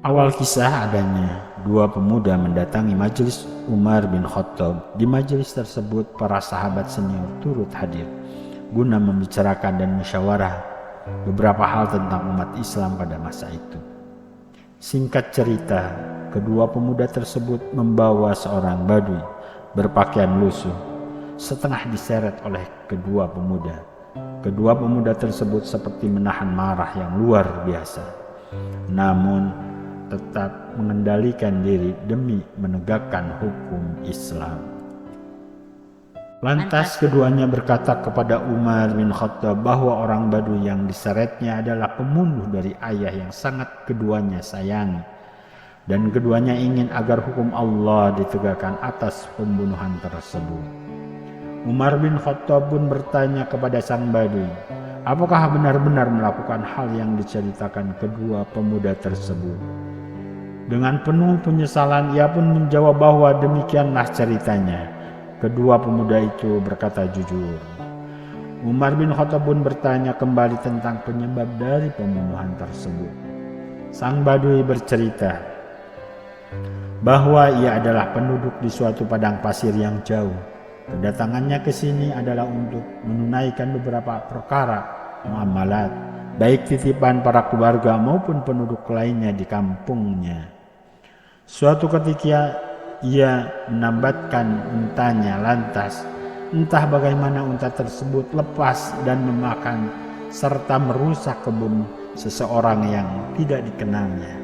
Awal kisah adanya dua pemuda mendatangi majelis Umar bin Khattab. Di majelis tersebut para sahabat senior turut hadir guna membicarakan dan musyawarah beberapa hal tentang umat Islam pada masa itu. Singkat cerita, kedua pemuda tersebut membawa seorang badui berpakaian lusuh, setengah diseret oleh kedua pemuda. Kedua pemuda tersebut seperti menahan marah yang luar biasa, namun tetap mengendalikan diri demi menegakkan hukum Islam. Lantas keduanya berkata kepada Umar bin Khattab bahwa orang Badui yang diseretnya adalah pembunuh dari ayah yang sangat keduanya sayangi, dan keduanya ingin agar hukum Allah ditegakkan atas pembunuhan tersebut. Umar bin Khattab pun bertanya kepada sang Badui, apakah benar-benar melakukan hal yang diceritakan kedua pemuda tersebut? Dengan penuh penyesalan ia pun menjawab bahwa demikianlah ceritanya. Kedua pemuda itu berkata jujur. Umar bin Khattab pun bertanya kembali tentang penyebab dari pembunuhan tersebut. Sang Badui bercerita bahwa ia adalah penduduk di suatu padang pasir yang jauh. Kedatangannya ke sini adalah untuk menunaikan beberapa perkara muamalat, baik titipan para keluarga maupun penduduk lainnya di kampungnya. Suatu ketika ia menambatkan untanya, lantas entah bagaimana unta tersebut lepas dan memakan serta merusak kebun seseorang yang tidak dikenalnya.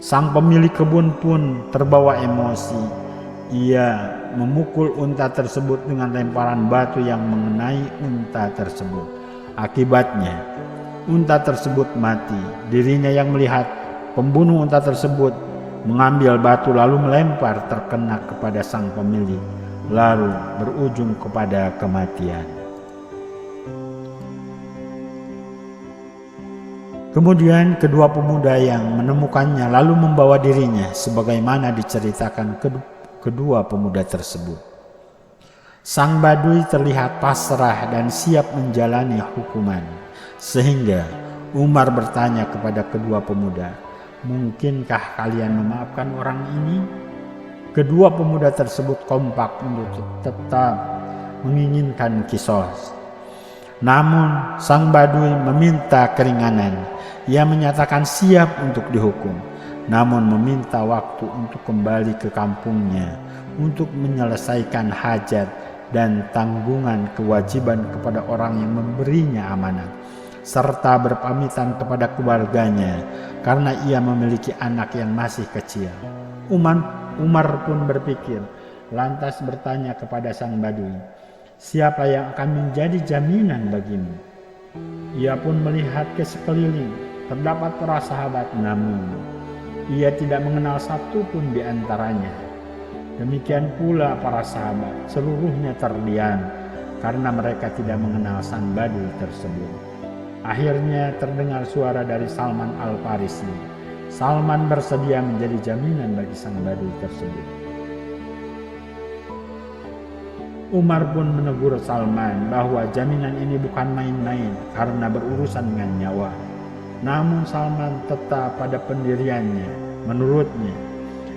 Sang pemilik kebun pun terbawa emosi. Ia memukul unta tersebut dengan lemparan batu yang mengenai unta tersebut. Akibatnya unta tersebut mati. Dirinya yang melihat pembunuh unta tersebut mengambil batu lalu melempar terkena kepada sang pemilik, lalu berujung kepada kematian. Kemudian kedua pemuda yang menemukannya lalu membawa dirinya sebagaimana diceritakan kedua pemuda tersebut. Sang Badui terlihat pasrah dan siap menjalani hukuman, sehingga Umar bertanya kepada kedua pemuda, mungkinkah kalian memaafkan orang ini? Kedua pemuda tersebut kompak untuk tetap menginginkan kisos. Namun sang Badui meminta keringanan. Ia menyatakan siap untuk dihukum, namun meminta waktu untuk kembali ke kampungnya untuk menyelesaikan hajat dan tanggungan kewajiban kepada orang yang memberinya amanat, serta berpamitan kepada keluarganya karena ia memiliki anak yang masih kecil. Umar pun berpikir, lantas bertanya kepada sang Badui, siapa yang akan menjadi jaminan bagimu? Ia pun melihat ke sekeliling, terdapat para sahabat, namun ia tidak mengenal satu pun di antaranya. Demikian pula para sahabat, seluruhnya terdiam karena mereka tidak mengenal sang Badui tersebut. Akhirnya terdengar suara dari Salman Al-Farisi. Salman bersedia menjadi jaminan bagi sang Badui tersebut. Umar pun menegur Salman bahwa jaminan ini bukan main-main karena berurusan dengan nyawa. Namun Salman tetap pada pendiriannya. Menurutnya,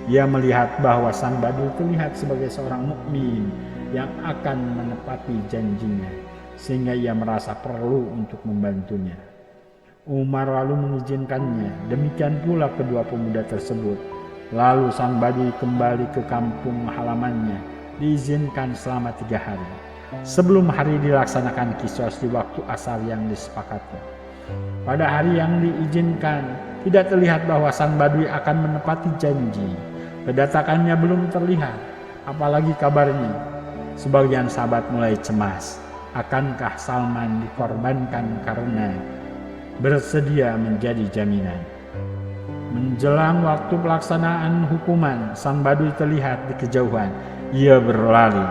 ia melihat bahwa sang Badui terlihat sebagai seorang mukmin yang akan menepati janjinya, sehingga ia merasa perlu untuk membantunya. Umar lalu mengizinkannya. Demikian pula kedua pemuda tersebut. Lalu sang Badui kembali ke kampung halamannya, diizinkan selama 3 hari. Sebelum hari dilaksanakan kisos di waktu asar yang disepakati. Pada hari yang diizinkan, tidak terlihat bahwa sang Badui akan menepati janji. Kedatangannya belum terlihat, apalagi kabarnya. Sebagian sahabat mulai cemas. Akankah Salman dikorbankan karena bersedia menjadi jaminan? Menjelang waktu pelaksanaan hukuman, sang Badui terlihat di kejauhan. Ia berlari,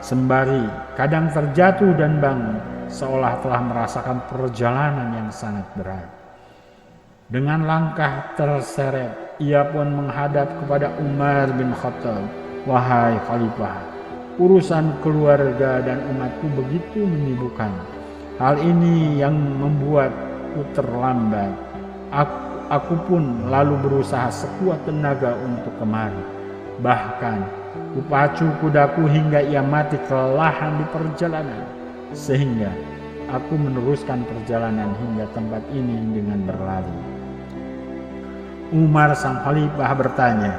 sembari kadang terjatuh dan bangun, seolah telah merasakan perjalanan yang sangat berat. Dengan langkah terseret, ia pun menghadap kepada Umar bin Khattab. Wahai Khalifah, urusan keluarga dan umatku begitu menyibukkan. Hal ini yang membuatku terlambat. Aku pun lalu berusaha sekuat tenaga untuk kemari. Bahkan kupacu kudaku hingga ia mati kelelahan di perjalanan, sehingga aku meneruskan perjalanan hingga tempat ini dengan berlari. Umar sang khalifah bertanya,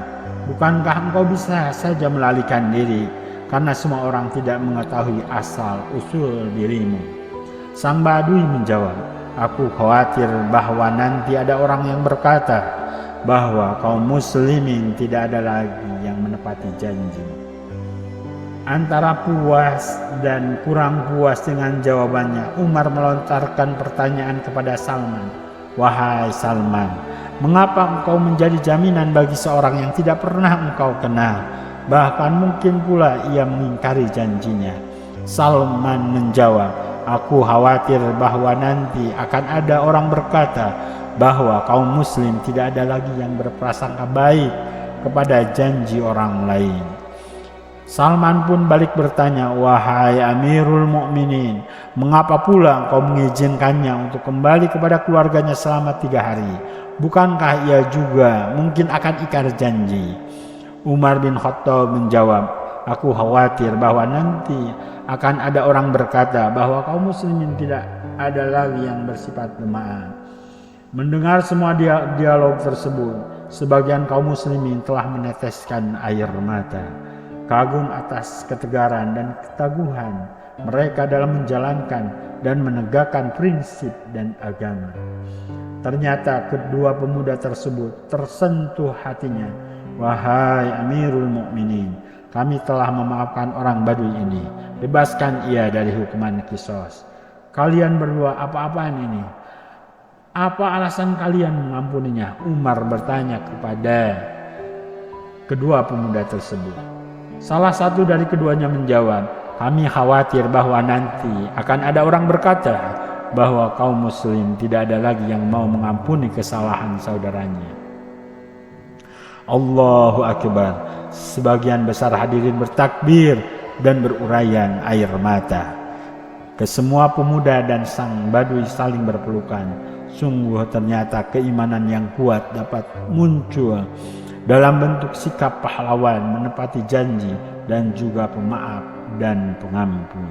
bukankah engkau bisa saja melarikan diri karena semua orang tidak mengetahui asal usul dirimu? Sang Badui menjawab, aku khawatir bahwa nanti ada orang yang berkata bahwa kaum muslimin tidak ada lagi yang menepati janji. Antara puas dan kurang puas dengan jawabannya, Umar melontarkan pertanyaan kepada Salman. Wahai Salman, mengapa engkau menjadi jaminan bagi seorang yang tidak pernah engkau kenal? Bahkan mungkin pula ia mengingkari janjinya. Salman menjawab, aku khawatir bahwa nanti akan ada orang berkata bahwa kaum muslim tidak ada lagi yang berprasangka baik kepada janji orang lain. Salman pun balik bertanya, wahai Amirul Mukminin, mengapa pula engkau mengizinkannya untuk kembali kepada keluarganya selama 3 hari? Bukankah ia juga mungkin akan ingkar janji? Umar bin Khattab menjawab, aku khawatir bahwa nanti akan ada orang berkata bahwa kaum muslimin tidak ada lagi yang bersifat pemaaf. Mendengar semua dialog tersebut, sebagian kaum muslimin telah meneteskan air mata, kagum atas ketegaran dan ketaguhan mereka dalam menjalankan dan menegakkan prinsip dan agama. Ternyata kedua pemuda tersebut tersentuh hatinya. Wahai Amirul Mukminin, kami telah memaafkan orang Badui ini. Bebaskan ia dari hukuman kisos. Kalian berdua apa-apaan ini? Apa alasan kalian mengampuninya? Umar bertanya kepada kedua pemuda tersebut. Salah satu dari keduanya menjawab, kami khawatir bahwa nanti akan ada orang berkata bahwa kaum muslim tidak ada lagi yang mau mengampuni kesalahan saudaranya. Allahu Akbar. Sebagian besar hadirin bertakbir dan berurayan air mata. Kesemua pemuda dan sang Badui saling berpelukan. Sungguh ternyata keimanan yang kuat dapat muncul dalam bentuk sikap pahlawan menepati janji dan juga pemaaf dan pengampun.